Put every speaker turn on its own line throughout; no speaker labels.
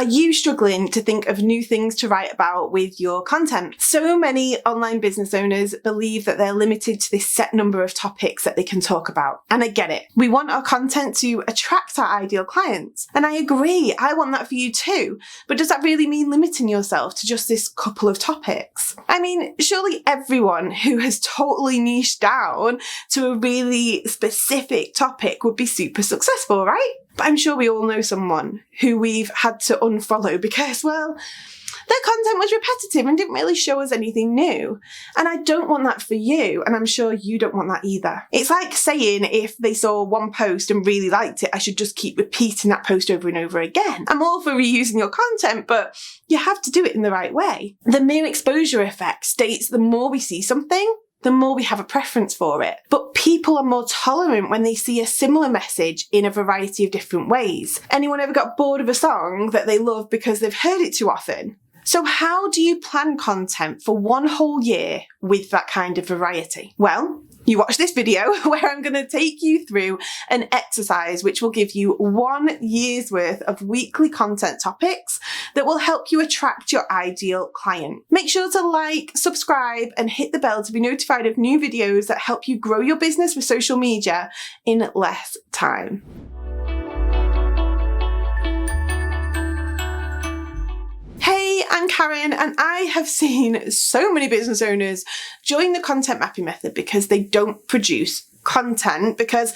Are you struggling to think of new things to write about with your content? So many online business owners believe that they're limited to this set number of topics that they can talk about. And I get it. We want our content to attract our ideal clients. And I agree, I want that for you too. But does that really mean limiting yourself to just this couple of topics? I mean, surely everyone who has totally niched down to a really specific topic would be super successful, right? But I'm sure we all know someone who we've had to unfollow because, well, their content was repetitive and didn't really show us anything new. And I don't want that for you, and I'm sure you don't want that either. It's like saying if they saw one post and really liked it, I should just keep repeating that post over and over again. I'm all for reusing your content, but you have to do it in the right way. The mere exposure effect states the more we see something, the more we have a preference for it. But people are more tolerant when they see a similar message in a variety of different ways. Anyone ever got bored of a song that they love because they've heard it too often? So how do you plan content for one whole year with that kind of variety? Well, you watch this video where I'm going to take you through an exercise which will give you 1 year's worth of weekly content topics that will help you attract your ideal client. Make sure to like, subscribe, and hit the bell to be notified of new videos that help you grow your business with social media in less time. Hey, I'm Karen, and I have seen so many business owners join the content mapping method because they don't produce content because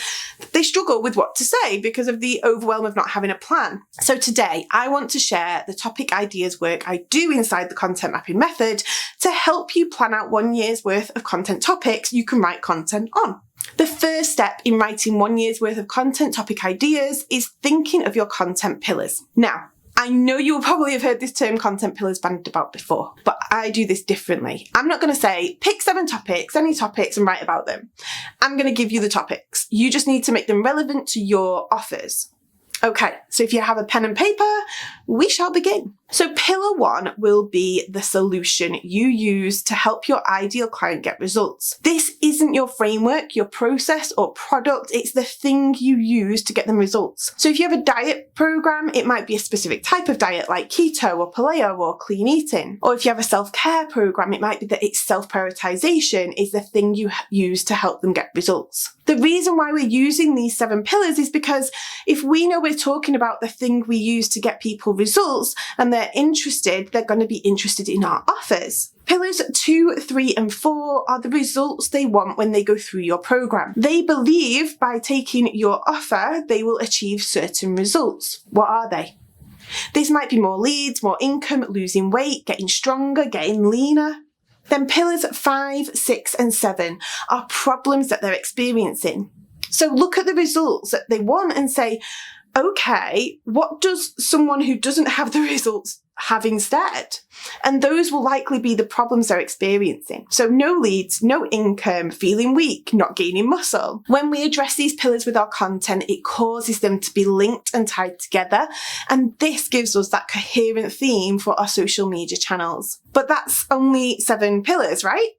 they struggle with what to say because of the overwhelm of not having a plan. So today I want to share the topic ideas work I do inside the content mapping method to help you plan out 1 year's worth of content topics you can write content on. The first step in writing 1 year's worth of content topic ideas is thinking of your content pillars. Now, I know you will probably have heard this term content pillars bandied about before, but I do this differently. I'm not going to say, pick 7 topics, any topics, and write about them. I'm going to give you the topics. You just need to make them relevant to your offers. Okay, so if you have a pen and paper, we shall begin. So pillar 1 will be the solution you use to help your ideal client get results. This isn't your framework, your process, or product. It's the thing you use to get them results. So if you have a diet program, it might be a specific type of diet like keto or paleo or clean eating. Or if you have a self-care program, it might be that it's self-prioritization is the thing you use to help them get results. The reason why we're using these 7 pillars is because if we know we're talking about the thing we use to get people results and they're interested, they're going to be interested in our offers. Pillars 2, 3, and 4 are the results they want when they go through your program. They believe by taking your offer, they will achieve certain results. What are they? This might be more leads, more income, losing weight, getting stronger, getting leaner. Then pillars 5, 6, and 7 are problems that they're experiencing. So look at the results that they want and say, okay, what does someone who doesn't have the results have instead? And those will likely be the problems they're experiencing. So no leads, no income, feeling weak, not gaining muscle. When we address these pillars with our content, it causes them to be linked and tied together. And this gives us that coherent theme for our social media channels. But that's only 7 pillars, right?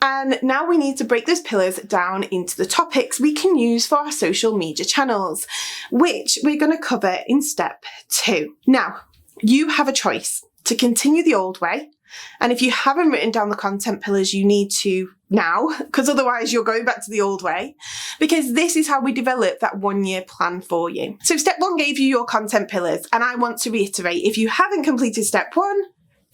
And now we need to break those pillars down into the topics we can use for our social media channels, which we're going to cover in step 2. Now, you have a choice to continue the old way. And if you haven't written down the content pillars, you need to now, because otherwise you're going back to the old way, because this is how we develop that 1 year plan for you. So step 1 gave you your content pillars. And I want to reiterate, if you haven't completed step 1,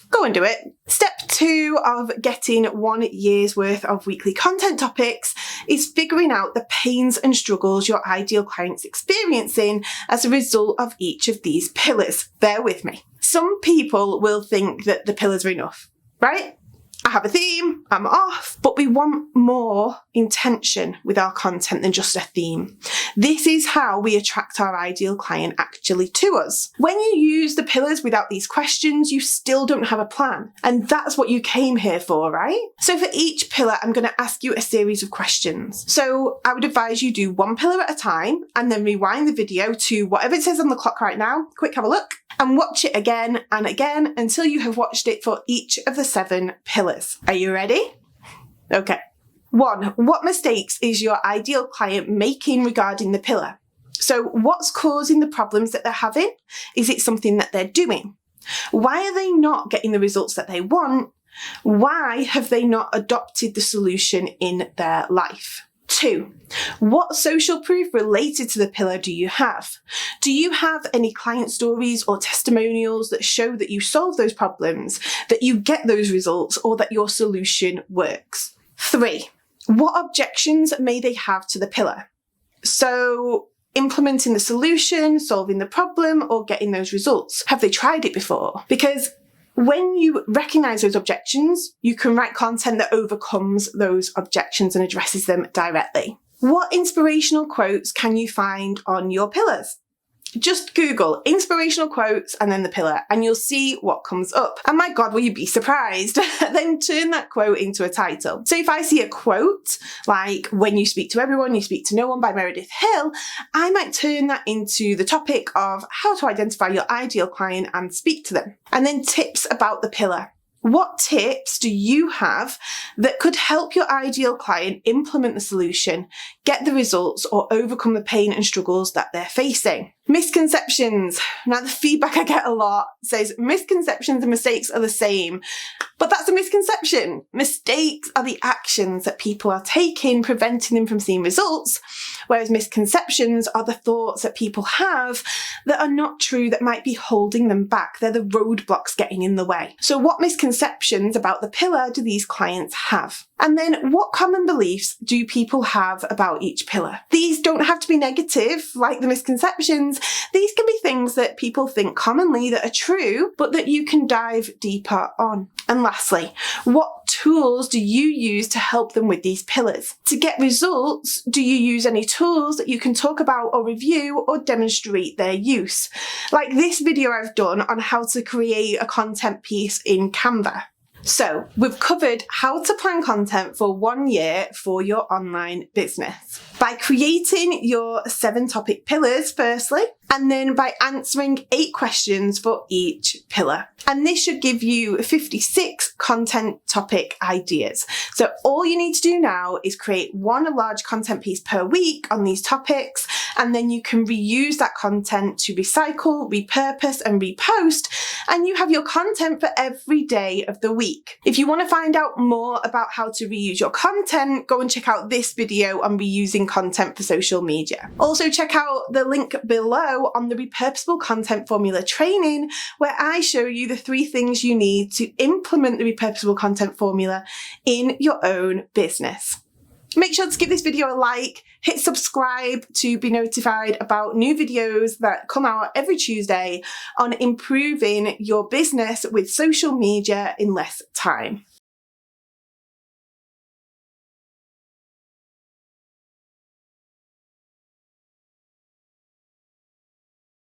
go and do it. Step 2 of getting 1 year's worth of weekly content topics is figuring out the pains and struggles your ideal client's experiencing as a result of each of these pillars. Bear with me. Some people will think that the pillars are enough, right? I have a theme, I'm off, but we want more intention with our content than just a theme. This is how we attract our ideal client actually to us. When you use the pillars without these questions, you still don't have a plan. And that's what you came here for, right? So for each pillar, I'm going to ask you a series of questions. So I would advise you do 1 pillar at a time and then rewind the video to whatever it says on the clock right now. Quick, have a look. And watch it again and again until you have watched it for each of the 7 pillars. Are you ready? Okay. 1. What mistakes is your ideal client making regarding the pillar? So what's causing the problems that they're having? Is it something that they're doing? Why are they not getting the results that they want? Why have they not adopted the solution in their life? 2, what social proof related to the pillar do you have? Do you have any client stories or testimonials that show that you solve those problems, that you get those results, or that your solution works? 3, what objections may they have to the pillar? So, implementing the solution, solving the problem, or getting those results. Have they tried it before? Because when you recognise those objections, you can write content that overcomes those objections and addresses them directly. What inspirational quotes can you find on your pillars? Just Google inspirational quotes and then the pillar and you'll see what comes up. And my God, will you be surprised? Then turn that quote into a title. So if I see a quote like "When you speak to everyone, you speak to no one" by Meredith Hill, I might turn that into the topic of how to identify your ideal client and speak to them. And then tips about the pillar. What tips do you have that could help your ideal client implement the solution, get the results, or overcome the pain and struggles that they're facing? Misconceptions. Now, the feedback I get a lot says misconceptions and mistakes are the same, but that's a misconception. Mistakes are the actions that people are taking, preventing them from seeing results, whereas misconceptions are the thoughts that people have that are not true, that might be holding them back. They're the roadblocks getting in the way. So what misconceptions about the pillar do these clients have? And then what common beliefs do people have about each pillar? These don't have to be negative, like the misconceptions. These can be things that people think commonly that are true, but that you can dive deeper on. And lastly, what tools do you use to help them with these pillars? To get results, do you use any tools that you can talk about or review or demonstrate their use? Like this video I've done on how to create a content piece in Canva. So we've covered how to plan content for 1 year for your online business. By creating your 7 topic pillars firstly, and then by answering 8 questions for each pillar. And this should give you 56 content topic ideas. So all you need to do now is create 1 large content piece per week on these topics, and then you can reuse that content to recycle, repurpose, and repost, and you have your content for every day of the week. If you want to find out more about how to reuse your content, go and check out this video on reusing content for social media. Also check out the link below on the repurposable content formula training, where I show you the 3 things you need to implement the repurposable content formula in your own business. Make sure to give this video a like, hit subscribe to be notified about new videos that come out every Tuesday on improving your business with social media in less time.